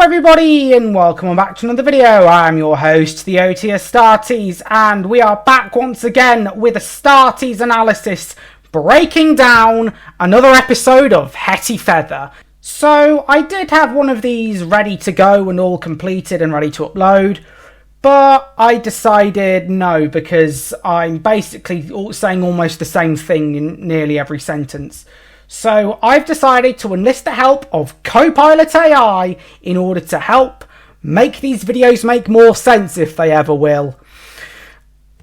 everybody and welcome back to another video. I'm your host, the OT Astartes, and we are back once again with Astarties Analysis, breaking down another episode of Hetty Feather. So I did have one of these ready to go and all completed and ready to upload, but I decided no, because I'm basically saying almost the same thing in nearly every sentence. So I've decided to enlist the help of Copilot AI in order to help make these videos make more sense, if they ever will.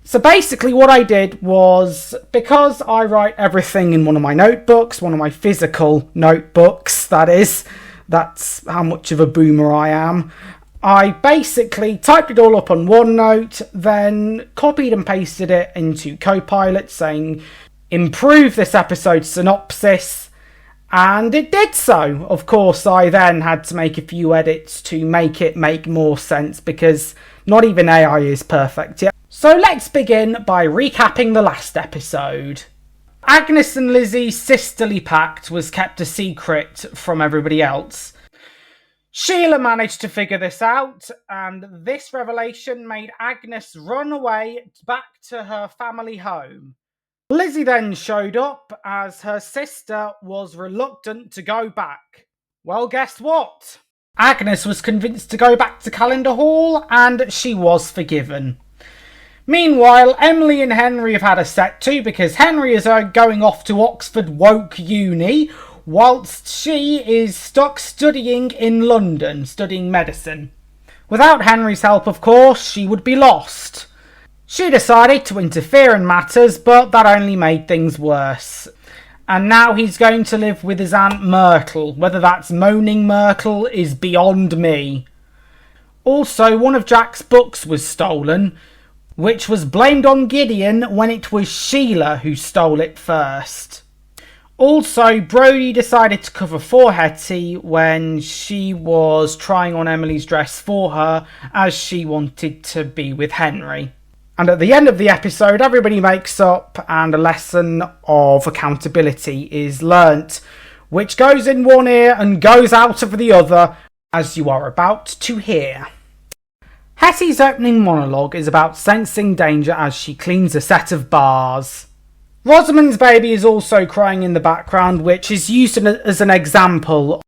So basically what I did was, because I write everything in one of my notebooks, one of my physical notebooks, that's how much of a boomer I am, I basically typed it all up on OneNote, then copied and pasted it into Copilot saying, improve this episode's synopsis, and it did so. Of course, I then had to make a few edits to make it make more sense, because not even AI is perfect yet. So let's begin by recapping the last episode. Agnes and Lizzie's sisterly pact was kept a secret from everybody else. Sheila managed to figure this out, and this revelation made Agnes run away back to her family home. Lizzie then showed up as her sister was reluctant to go back. Well, guess what? Agnes was convinced to go back to Calender Hall, and she was forgiven. Meanwhile, Emily and Henry have had a set too, because Henry is going off to Oxford Woke Uni, whilst she is stuck studying in London, studying medicine. Without Henry's help, of course, she would be lost. She decided to interfere in matters, but that only made things worse. And now he's going to live with his Aunt Myrtle. Whether that's Moaning Myrtle is beyond me. Also, one of Jack's books was stolen, which was blamed on Gideon when it was Sheila who stole it first. Also, Brodie decided to cover for Hetty when she was trying on Emily's dress for her, as she wanted to be with Henry. And at the end of the episode, everybody makes up and a lesson of accountability is learnt, which goes in one ear and goes out of the other, as you are about to hear. Hetty's opening monologue is about sensing danger as she cleans a set of bars. Rosamund's baby is also crying in the background, which is used as an example.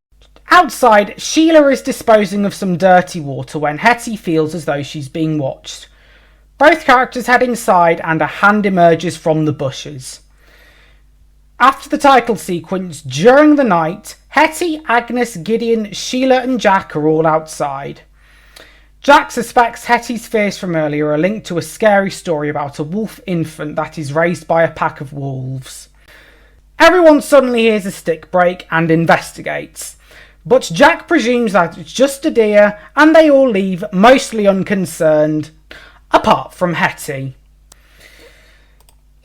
Outside, Sheila is disposing of some dirty water when Hetty feels as though she's being watched. Both characters head inside and a hand emerges from the bushes. After the title sequence, during the night, Hetty, Agnes, Gideon, Sheila and Jack are all outside. Jack suspects Hetty's fears from earlier are linked to a scary story about a wolf infant that is raised by a pack of wolves. Everyone suddenly hears a stick break and investigates, but Jack presumes that it's just a deer and they all leave mostly unconcerned. Apart from Hetty.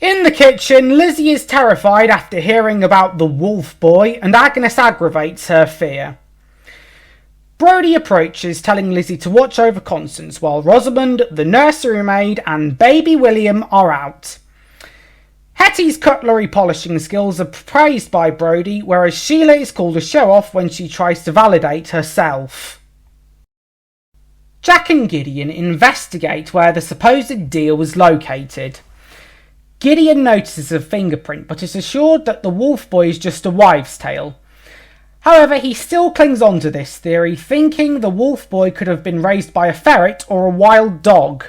In the kitchen, Lizzie is terrified after hearing about the wolf boy, and Agnes aggravates her fear. Brodie approaches, telling Lizzie to watch over Constance, while Rosamund, the nursery maid, and baby William are out. Hetty's cutlery polishing skills are praised by Brodie, whereas Sheila is called a show-off when she tries to validate herself. Jack and Gideon investigate where the supposed deer was located. Gideon notices a fingerprint, but is assured that the wolf boy is just a wives' tale. However, he still clings on to this theory, thinking the wolf boy could have been raised by a ferret or a wild dog.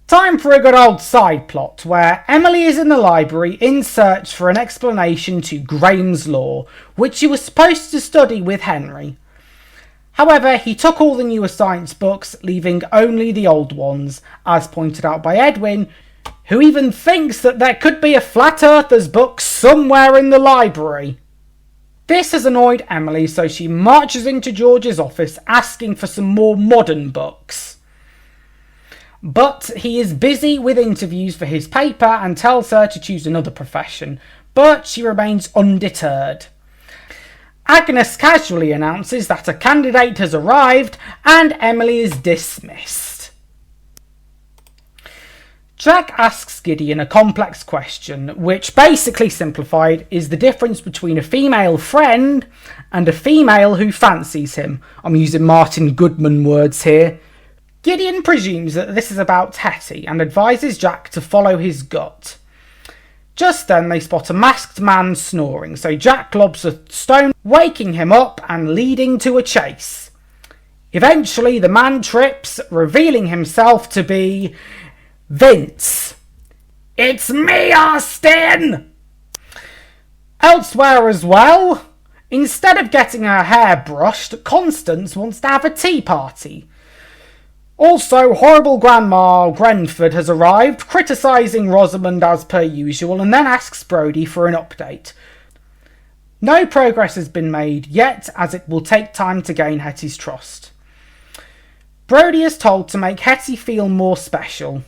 Time for a good old side plot, where Emily is in the library in search for an explanation to Graham's Law, which she was supposed to study with Henry. However, he took all the newer science books, leaving only the old ones, as pointed out by Edwin, who even thinks that there could be a Flat Earthers book somewhere in the library. This has annoyed Emily, so she marches into George's office asking for some more modern books. But he is busy with interviews for his paper and tells her to choose another profession, but she remains undeterred. Agnes casually announces that a candidate has arrived and Emily is dismissed. Jack asks Gideon a complex question, which basically simplified is the difference between a female friend and a female who fancies him. I'm using Martin Goodman words here. Gideon presumes that this is about Hetty and advises Jack to follow his gut. Just then they spot a masked man snoring, so Jack lobs a stone, waking him up and leading to a chase. Eventually the man trips, revealing himself to be Vince. "It's me, Austin!" Elsewhere as well, instead of getting her hair brushed, Constance wants to have a tea party. Also, horrible Grandma Grenford has arrived, criticising Rosamund as per usual, and then asks Brody for an update. No progress has been made yet, as it will take time to gain Hetty's trust. Brody is told to make Hetty feel more special.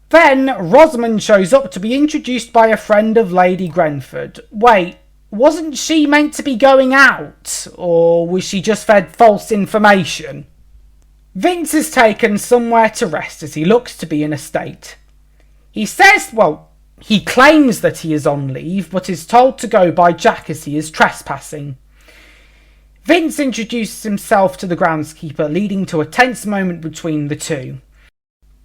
Then, Rosamund shows up to be introduced by a friend of Lady Grenford. Wait, wasn't she meant to be going out? Or was she just fed false information? Vince is taken somewhere to rest as he looks to be in a state. He claims that he is on leave, but is told to go by Jack as he is trespassing. Vince introduces himself to the groundskeeper, leading to a tense moment between the two.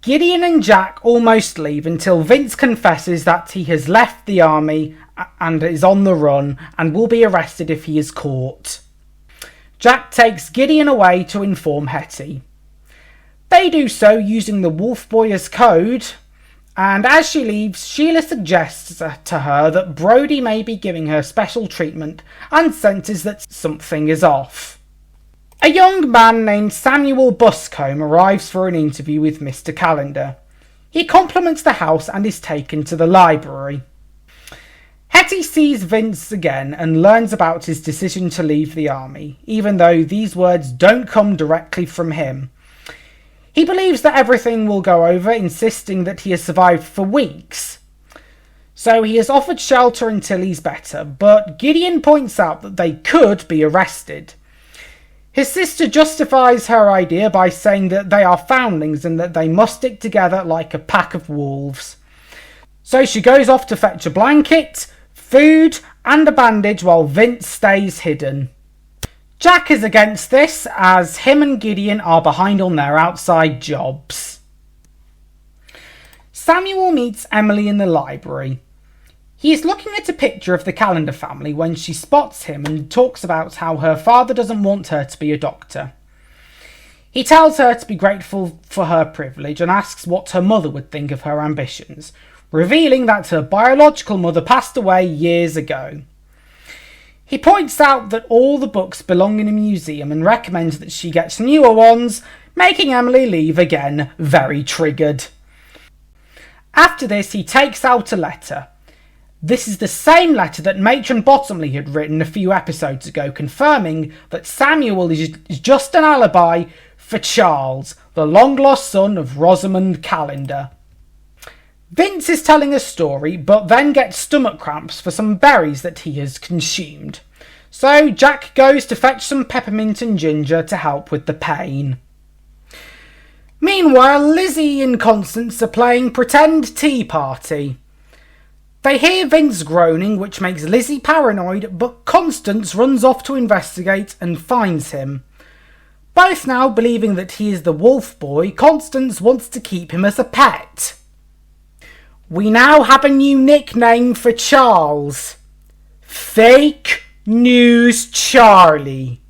Gideon and Jack almost leave until Vince confesses that he has left the army and is on the run and will be arrested if he is caught. Jack takes Gideon away to inform Hetty. They do so using the Wolf Boy as code, and as she leaves, Sheila suggests to her that Brody may be giving her special treatment and senses that something is off. A young man named Samuel Buscombe arrives for an interview with Mr. Calender. He compliments the house and is taken to the library. Hetty sees Vince again and learns about his decision to leave the army, even though these words don't come directly from him. He believes that everything will go over, insisting that he has survived for weeks. So he is offered shelter until he's better, but Gideon points out that they could be arrested. His sister justifies her idea by saying that they are foundlings and that they must stick together like a pack of wolves. So she goes off to fetch a blanket, food and a bandage while Vince stays hidden. Jack is against this, as him and Gideon are behind on their outside jobs. Samuel meets Emily in the library. He is looking at a picture of the Calender family when she spots him and talks about how her father doesn't want her to be a doctor. He tells her to be grateful for her privilege and asks what her mother would think of her ambitions, revealing that her biological mother passed away years ago. He points out that all the books belong in a museum and recommends that she gets newer ones, making Emily leave again, very triggered. After this, he takes out a letter. This is the same letter that Matron Bottomley had written a few episodes ago, confirming that Samuel is just an alibi for Charles, the long-lost son of Rosamund Calender. Vince is telling a story, but then gets stomach cramps for some berries that he has consumed. So Jack goes to fetch some peppermint and ginger to help with the pain. Meanwhile, Lizzie and Constance are playing pretend tea party. They hear Vince groaning, which makes Lizzie paranoid, but Constance runs off to investigate and finds him. Both now believing that he is the Wolf Boy, Constance wants to keep him as a pet. We now have a new nickname for Charles. Fake News Charlie.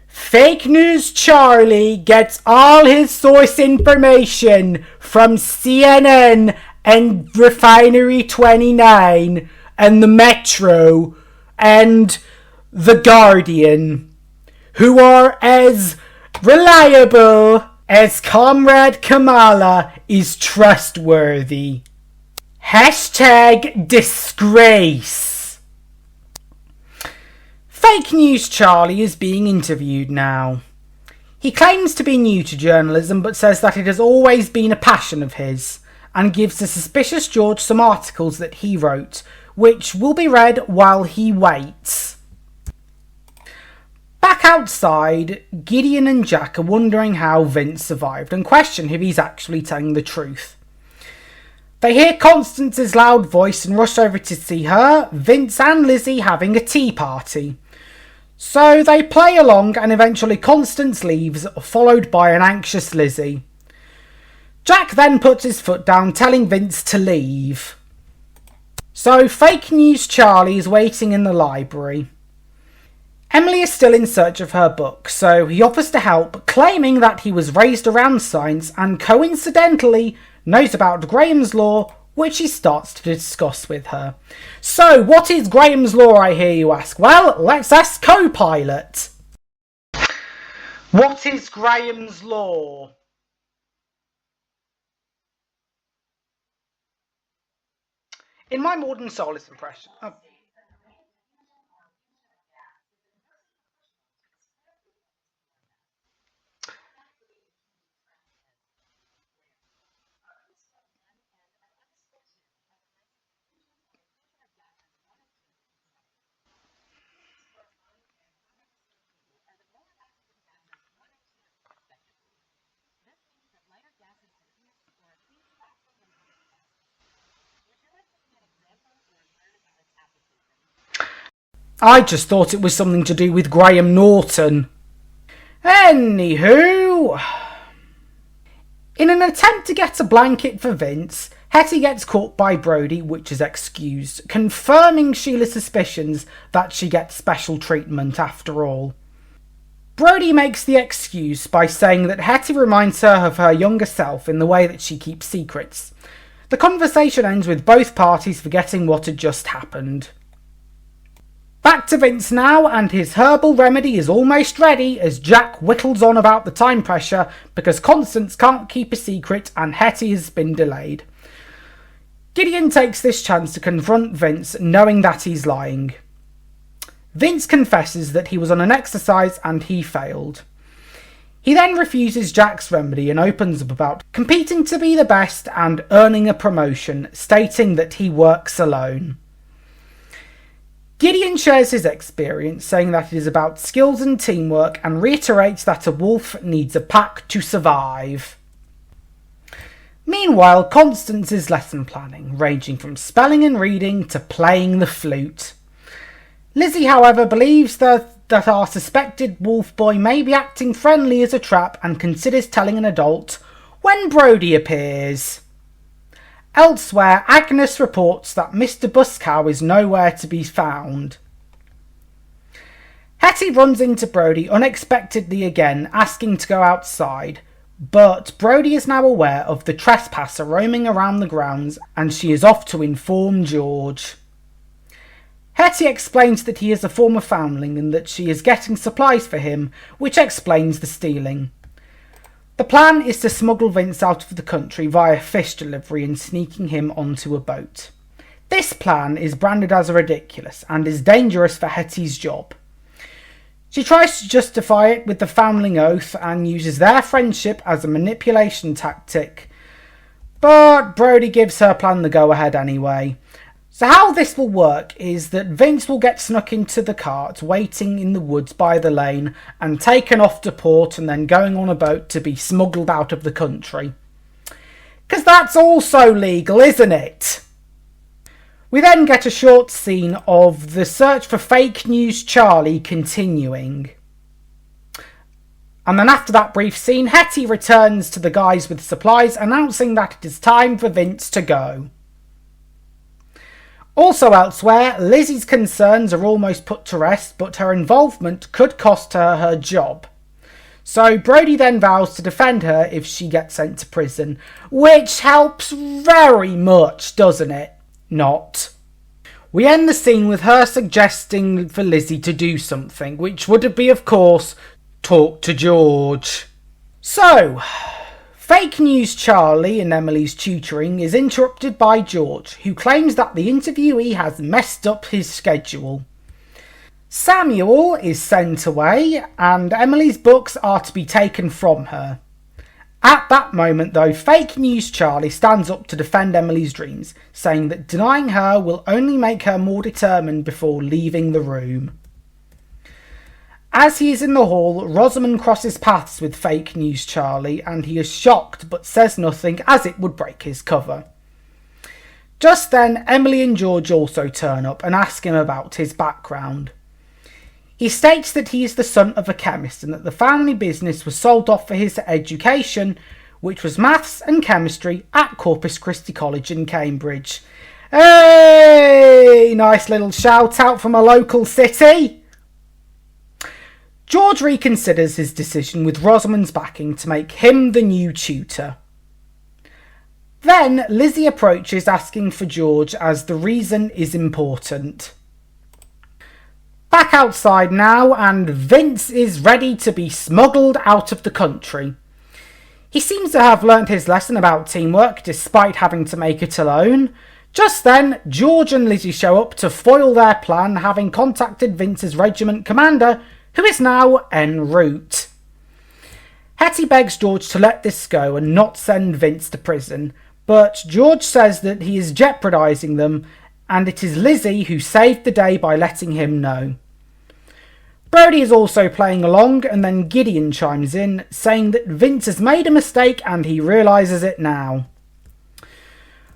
Fake News Charlie gets all his source information from CNN and Refinery 29 and the Metro and the Guardian, who are as reliable as Comrade Kamala is trustworthy. Hashtag disgrace. Fake News Charlie is being interviewed now. He claims to be new to journalism but says that it has always been a passion of his, and gives the suspicious George some articles that he wrote, which will be read while he waits. Back outside, Gideon and Jack are wondering how Vince survived and question if he's actually telling the truth. They hear Constance's loud voice and rush over to see her, Vince and Lizzie having a tea party. So they play along and eventually Constance leaves, followed by an anxious Lizzie. Jack then puts his foot down, telling Vince to leave. So fake news Charlie is waiting in the library. Emily is still in search of her book, so he offers to help, claiming that he was raised around science and coincidentally knows about Graham's Law, which he starts to discuss with her. So, what is Graham's Law, I hear you ask? Well, let's ask Co-Pilot. What is Graham's Law? In my modern Solus impression... I just thought it was something to do with Graham Norton. Anywho... In an attempt to get a blanket for Vince, Hetty gets caught by Brody, which is excused, confirming Sheila's suspicions that she gets special treatment after all. Brody makes the excuse by saying that Hetty reminds her of her younger self in the way that she keeps secrets. The conversation ends with both parties forgetting what had just happened. Back to Vince now, and his herbal remedy is almost ready as Jack whittles on about the time pressure because Constance can't keep a secret and Hetty has been delayed. Gideon takes this chance to confront Vince, knowing that he's lying. Vince confesses that he was on an exercise and he failed. He then refuses Jack's remedy and opens up about competing to be the best and earning a promotion, stating that he works alone. Gideon shares his experience, saying that it is about skills and teamwork, and reiterates that a wolf needs a pack to survive. Meanwhile, Constance is lesson planning, ranging from spelling and reading to playing the flute. Lizzie, however, believes that our suspected wolf boy may be acting friendly as a trap and considers telling an adult when Brody appears. Elsewhere, Agnes reports that Mr. Buscow is nowhere to be found. Hetty runs into Brody unexpectedly again, asking to go outside, but Brody is now aware of the trespasser roaming around the grounds and she is off to inform George. Hetty explains that he is a former foundling and that she is getting supplies for him, which explains the stealing. The plan is to smuggle Vince out of the country via fish delivery and sneaking him onto a boat. This plan is branded as ridiculous and is dangerous for Hetty's job. She tries to justify it with the foundling oath and uses their friendship as a manipulation tactic, but Brody gives her plan the go-ahead anyway. So how this will work is that Vince will get snuck into the cart waiting in the woods by the lane and taken off to port and then going on a boat to be smuggled out of the country. 'Cause that's also legal, isn't it? We then get a short scene of the search for fake news Charlie continuing. And then after that brief scene, Hetty returns to the guys with supplies, announcing that it is time for Vince to go. Also elsewhere, Lizzie's concerns are almost put to rest, but her involvement could cost her her job. So Brody then vows to defend her if she gets sent to prison, which helps very much, doesn't it? Not. We end the scene with her suggesting for Lizzie to do something, which would be, of course, talk to George. So, fake news Charlie in Emily's tutoring is interrupted by George, who claims that the interviewee has messed up his schedule. Samuel is sent away, and Emily's books are to be taken from her. At that moment, though, fake news Charlie stands up to defend Emily's dreams, saying that denying her will only make her more determined before leaving the room. As he is in the hall, Rosamond crosses paths with fake news Charlie, and he is shocked but says nothing as it would break his cover. Just then, Emily and George also turn up and ask him about his background. He states that he is the son of a chemist and that the family business was sold off for his education, which was maths and chemistry at Corpus Christi College in Cambridge. Hey! Nice little shout out from a local city. George reconsiders his decision with Rosamond's backing to make him the new tutor. Then Lizzie approaches asking for George as the reason is important. Back outside now, and Vince is ready to be smuggled out of the country. He seems to have learnt his lesson about teamwork despite having to make it alone. Just then, George and Lizzie show up to foil their plan, having contacted Vince's regiment commander, who is now en route. Hetty begs George to let this go and not send Vince to prison, but George says that he is jeopardising them, and it is Lizzie who saved the day by letting him know. Brody is also playing along, and then Gideon chimes in, saying that Vince has made a mistake and he realises it now.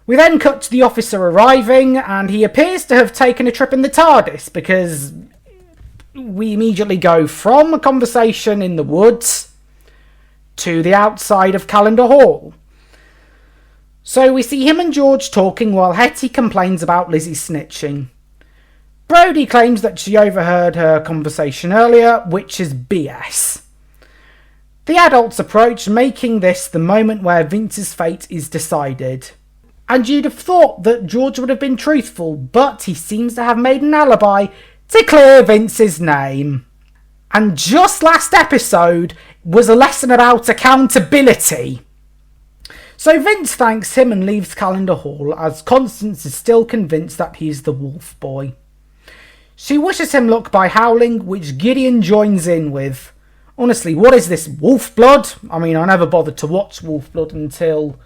We then cut to the officer arriving, and he appears to have taken a trip in the TARDIS, because we immediately go from a conversation in the woods to the outside of Calendar Hall. So we see him and George talking while Hetty complains about Lizzie snitching. Brody claims that she overheard her conversation earlier, which is BS. The adults approach, making this the moment where Vince's fate is decided. And you'd have thought that George would have been truthful, but he seems to have made an alibi to clear Vince's name. And just last episode was a lesson about accountability. So Vince thanks him and leaves Calendar Hall, as Constance is still convinced that he's the wolf boy. She wishes him luck by howling, which Gideon joins in with. Honestly, what is this, wolf blood? I mean, I never bothered to watch Wolf Blood until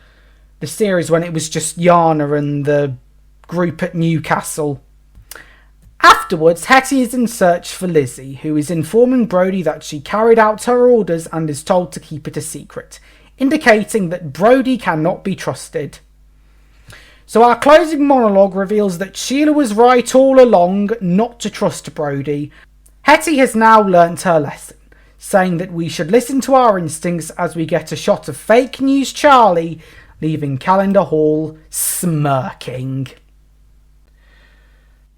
the series when it was just Yana and the group at Newcastle. Afterwards, Hetty is in search for Lizzie, who is informing Brody that she carried out her orders and is told to keep it a secret, indicating that Brody cannot be trusted. So our closing monologue reveals that Sheila was right all along not to trust Brody. Hetty has now learnt her lesson, saying that we should listen to our instincts as we get a shot of fake news Charlie leaving Calendar Hall smirking.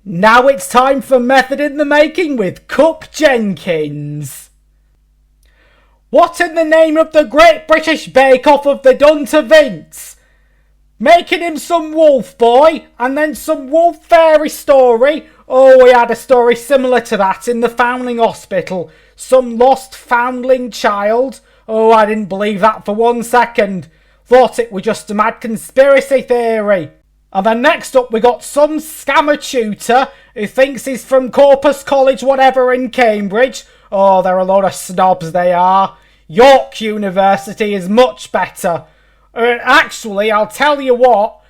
Now it's time for Method in the Making with Cook Jenkins. What in the name of the Great British Bake Off have they done to Vince? Making him some wolf boy and then some wolf fairy story? Oh, we had a story similar to that in the Foundling Hospital. Some lost foundling child. Oh, I didn't believe that for 1 second. Thought it was just a mad conspiracy theory. And then next up we got some scammer tutor who thinks he's from Corpus College whatever in Cambridge. Oh, they're a lot of snobs, they are. York University is much better. Actually, I'll tell you what.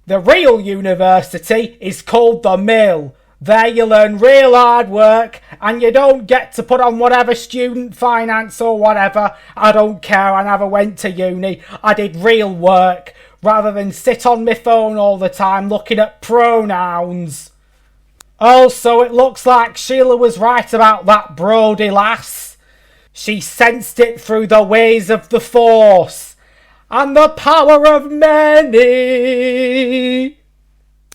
The real university is called the Mill. There you learn real hard work and you don't get to put on whatever student finance or whatever. I don't care, I never went to uni. I did real work rather than sit on my phone all the time looking at pronouns. Also, it looks like Sheila was right about that Brody lass. She sensed it through the ways of the Force and the power of many.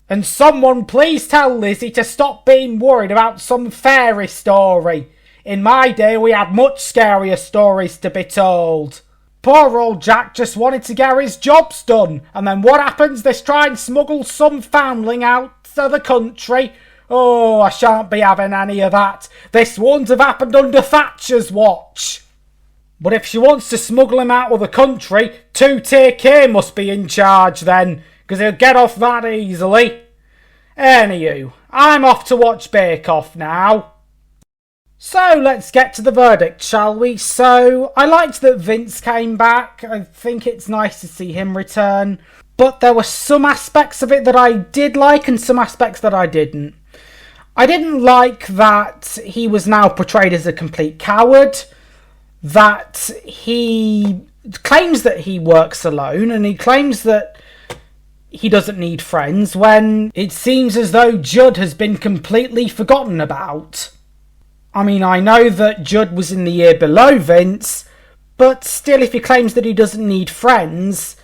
And someone please tell Lizzie to stop being worried about some fairy story. In my day we had much scarier stories to be told. Poor old Jack just wanted to get his jobs done, and then what happens? They try and smuggle some foundling out to the country. Oh, I shan't be having any of that. This won't have happened under Thatcher's watch. But if she wants to smuggle him out of the country, 2-tier K must be in charge then, because he'll get off that easily. Anywho, I'm off to watch Bake Off now. So let's get to the verdict, shall we? So I liked that Vince came back. I think it's nice to see him return. But there were some aspects of it that I did like and some aspects that I didn't. I didn't like that he was now portrayed as a complete coward. That he claims that he works alone and he claims that he doesn't need friends when it seems as though Judd has been completely forgotten about. I mean, I know that Judd was in the year below Vince, but still, if he claims that he doesn't need friends,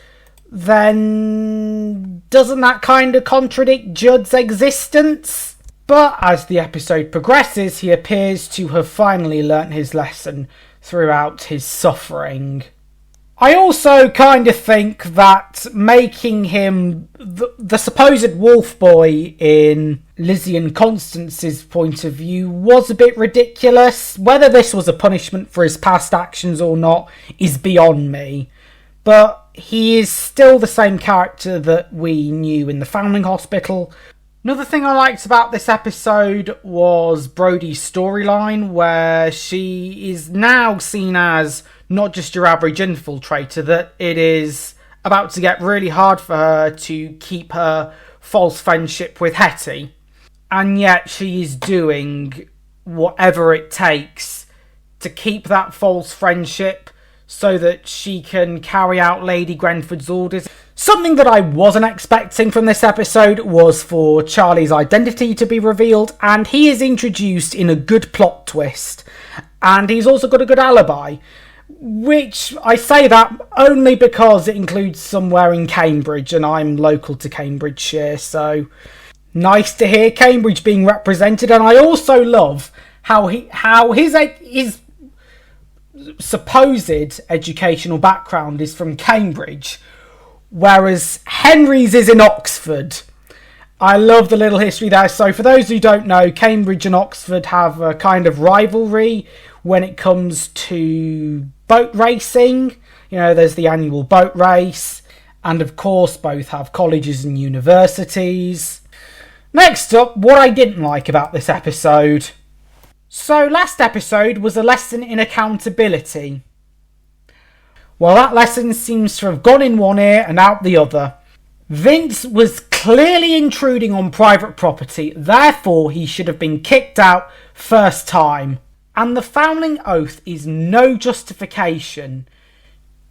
then doesn't that kind of contradict Judd's existence? But as the episode progresses, he appears to have finally learnt his lesson throughout his suffering. I also kind of think that making him the supposed wolf boy in Lizzie and Constance's point of view was a bit ridiculous. Whether this was a punishment for his past actions or not is beyond me. But he is still the same character that we knew in the Foundling Hospital. Another thing I liked about this episode was Brodie's storyline, where she is now seen as not just your average infiltrator, that it is about to get really hard for her to keep her false friendship with Hetty. And yet she is doing whatever it takes to keep that false friendship so that she can carry out Lady Grenford's orders. Something that I wasn't expecting from this episode was for Charlie's identity to be revealed, and he is introduced in a good plot twist. And he's also got a good alibi, which I say that only because it includes somewhere in Cambridge, and I'm local to Cambridgeshire, so nice to hear Cambridge being represented. And I also love how his supposed educational background is from Cambridge, whereas Henry's is in Oxford. I love the little history there. So for those who don't know, Cambridge and Oxford have a kind of rivalry when it comes to boat racing. You know, there's the annual boat race, and of course both have colleges and universities. Next up, what I didn't like about this episode. So last episode was a lesson in accountability. Well, that lesson seems to have gone in one ear and out the other. Vince was clearly intruding on private property, therefore he should have been kicked out first time. And the Foundling Oath is no justification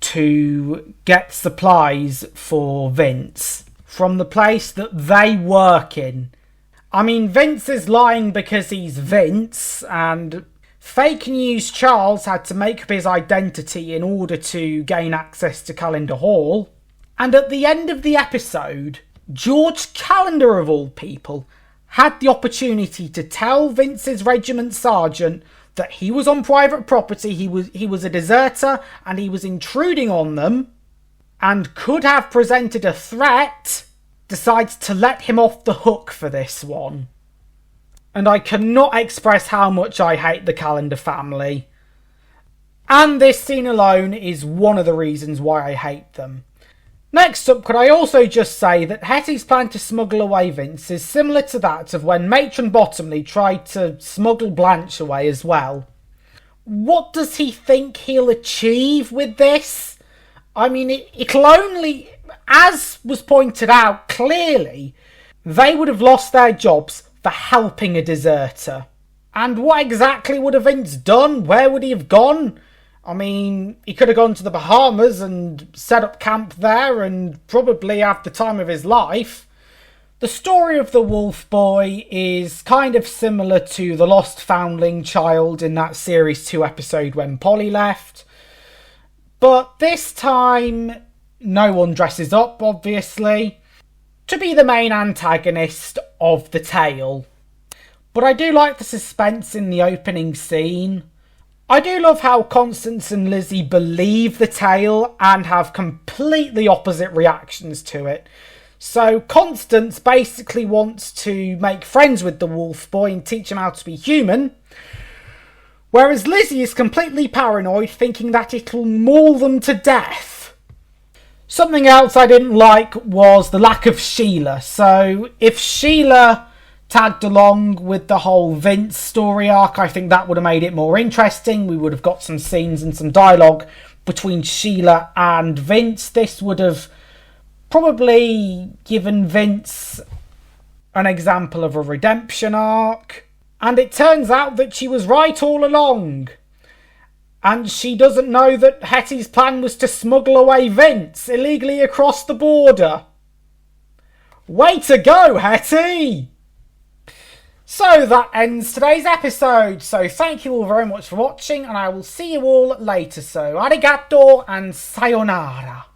to get supplies for Vince from the place that they work in. I mean, Vince is lying because he's Vince, and Fake News Charles had to make up his identity in order to gain access to Calendar Hall. And at the end of the episode, George Calendar, of all people, had the opportunity to tell Vince's regiment sergeant that he was on private property, he was a deserter, and he was intruding on them, and could have presented a threat, decides to let him off the hook for this one. And I cannot express how much I hate the Calendar family. And this scene alone is one of the reasons why I hate them. Next up, could I also just say that Hetty's plan to smuggle away Vince is similar to that of when Matron Bottomley tried to smuggle Blanche away as well. What does he think he'll achieve with this? I mean, it'll only, as was pointed out clearly, they would have lost their jobs for helping a deserter. And what exactly would have Vince done? Where would he have gone? I mean, he could have gone to the Bahamas and set up camp there and probably have the time of his life. The story of the Wolf Boy is kind of similar to the lost foundling child in that Series 2 episode when Polly left. But this time, no one dresses up, obviously, to be the main antagonist of the tale. But I do like the suspense in the opening scene. I do love how Constance and Lizzie believe the tale and have completely opposite reactions to it. So Constance basically wants to make friends with the Wolf Boy and teach him how to be human, whereas Lizzie is completely paranoid, thinking that it'll maul them to death. Something else I didn't like was the lack of Sheila. So if Sheila tagged along with the whole Vince story arc, I think that would have made it more interesting. We would have got some scenes and some dialogue between Sheila and Vince. This would have probably given Vince an example of a redemption arc. And it turns out that she was right all along. And she doesn't know that Hetty's plan was to smuggle away Vince illegally across the border. Way to go, Hetty! So that ends today's episode. So thank you all very much for watching, and I will see you all later. So arigato and sayonara.